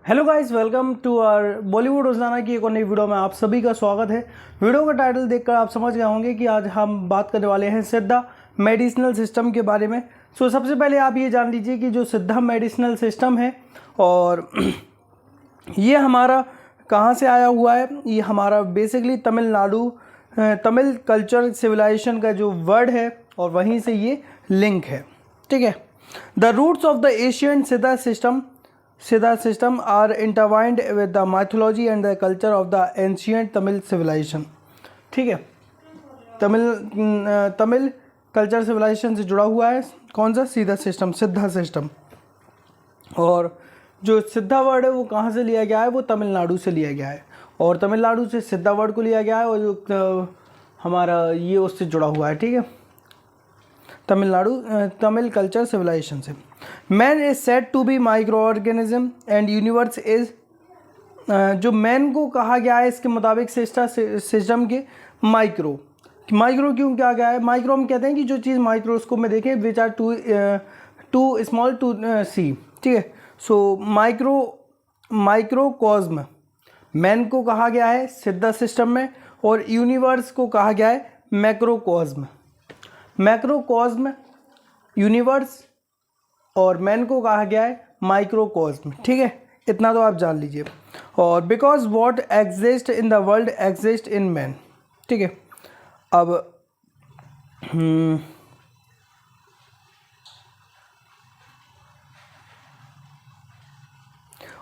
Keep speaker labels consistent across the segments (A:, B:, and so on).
A: Hello guys, welcome to our Bollywood Rozana की एक और नई वीडियो में आप सभी का स्वागत है। वीडियो का टाइटल देखकर आप समझ गए होंगे कि आज हम बात करने वाले हैं सिद्धा मेडिसिनल सिस्टम के बारे में। सबसे पहले आप ये जान लीजिए कि जो सिद्धा मेडिसिनल सिस्टम है और ये हमारा कहाँ से आया हुआ है। ये हमारा basically Tamil Nadu Tamil culture civilisation का जो वर्ड है और वहीं से ये लिंक है। ठीक है। The roots of the Asian Siddha system are intertwined with the mythology and the culture of the ancient Tamil civilization। ठीक है। तमिल कल्चर सिविलाइजेशन से जुड़ा हुआ है। कौन सा? सिद्धा सिस्टम। और जो सिद्धा वर्ड है वो कहाँ से लिया गया है? वो तमिलनाडु से लिया गया है और तमिलनाडु से सिद्धा वर्ड को लिया गया है और जो हमारा ये उससे जुड़ा हुआ है। ठीक है। तमिल कल्चर सिविलाइजेशन से। Man is said to be micro organism and universe is, जो मैन को कहा गया है इसके मुताबिक सिस्टम के माइक्रो क्यों कहा गया है? माइक्रो हम कहते हैं कि जो चीज़ माइक्रोस्कोप में देखें which are too small to see. ठीक है। माइक्रोकॉस्म मैन को कहा गया है सिद्धा सिस्टम में और यूनिवर्स को कहा गया है मैक्रोकॉस्म यूनिवर्स और मैन को कहा गया है माइक्रोकॉस्म। ठीक है। इतना तो आप जान लीजिए। और because what exist in the world exist in man. ठीक है। अब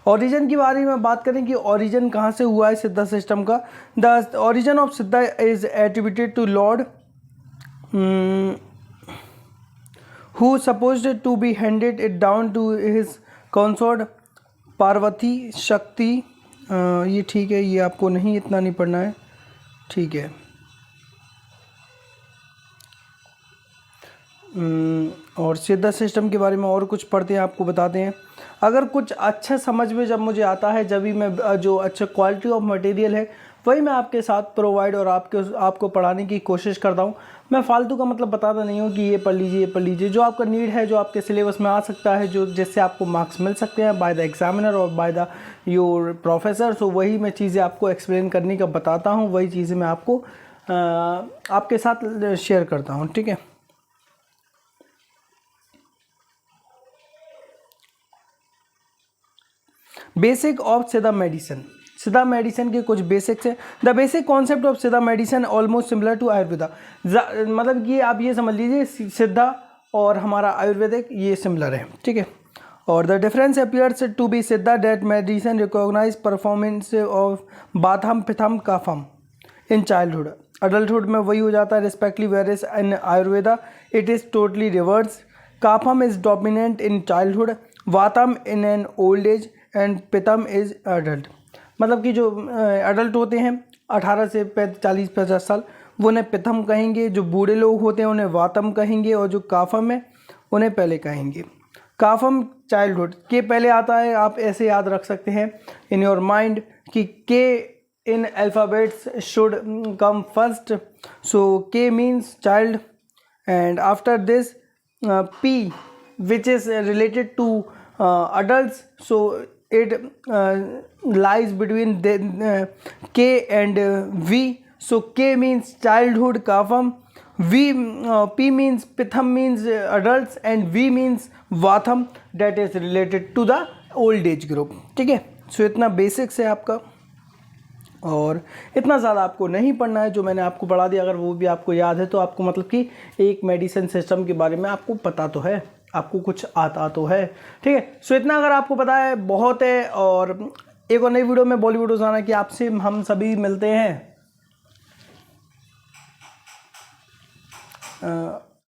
A: ओरिजिन के बारे में बात करें कि ओरिजिन कहाँ से हुआ है सिद्धा सिस्टम का। The origin of Siddha is attributed to lord who supposed to be handed it down to his consort Parvati शक्ति। ये ठीक है, ये आपको नहीं इतना नहीं पढ़ना है। ठीक है। और सिद्धा सिस्टम के बारे में और कुछ पढ़ते हैं, आपको बताते हैं। अगर कुछ अच्छा समझ में जब मुझे आता है, जब भी मैं जो अच्छा क्वालिटी ऑफ मटेरियल है वही मैं आपके साथ प्रोवाइड और आपको पढ़ाने की कोशिश करता हूँ। मैं फालतू का मतलब बताता नहीं हूँ कि ये पढ़ लीजिए जो आपका नीड है, जो आपके सिलेबस में आ सकता है, जो जिससे आपको मार्क्स मिल सकते हैं बाय द एग्जामिनर और बाय द योर प्रोफेसर। सो वही मैं चीज़ें आपको एक्सप्लेन करने का बताता हूँ, वही चीज़ें मैं आपको आपके साथ शेयर करता हूँ। ठीक है। बेसिक ऑफ सिद्धा मेडिसिन के कुछ बेसिक्स है। The basic concept of Siddha medicine almost similar to Ayurveda. मतलब कि आप ये समझ लीजिए सिद्धा और हमारा आयुर्वेदिक ये सिमिलर है। ठीक है। और the difference appears to be Siddha that medicine recognise performance of vatham pitham kapham in childhood. Adulthood में वही हो जाता है respectively, whereas in Ayurveda it is totally reverse. Kapham is dominant in childhood, vatham in an old age and pitham is adult. मतलब कि जो adult होते हैं 18 से 40-50 साल वो उन्हें पिथम कहेंगे, जो बूढ़े लोग होते हैं उन्हें वातम कहेंगे और जो काफम है उन्हें पहले कहेंगे। काफम चाइल्डहुड के पहले आता है। आप ऐसे याद रख सकते हैं इन योर माइंड कि K in alphabets should come first. So K means child and after this P which is related to adults, so it lies between K and V. So K means childhood kafam, P means pitham means adults and V means vatham that is related to the old age group। ठीक है। सो इतना basics है आपका और इतना ज़्यादा आपको नहीं पढ़ना है। जो मैंने आपको पढ़ा दिया अगर वो भी आपको याद है तो आपको मतलब कि एक मेडिसिन सिस्टम के बारे में आपको पता तो है, आपको कुछ आता तो है। ठीक है। सो इतना अगर आपको पता है बहुत है। और एक और नई वीडियो में बॉलीवुड रोजाना की आपसे हम सभी मिलते हैं।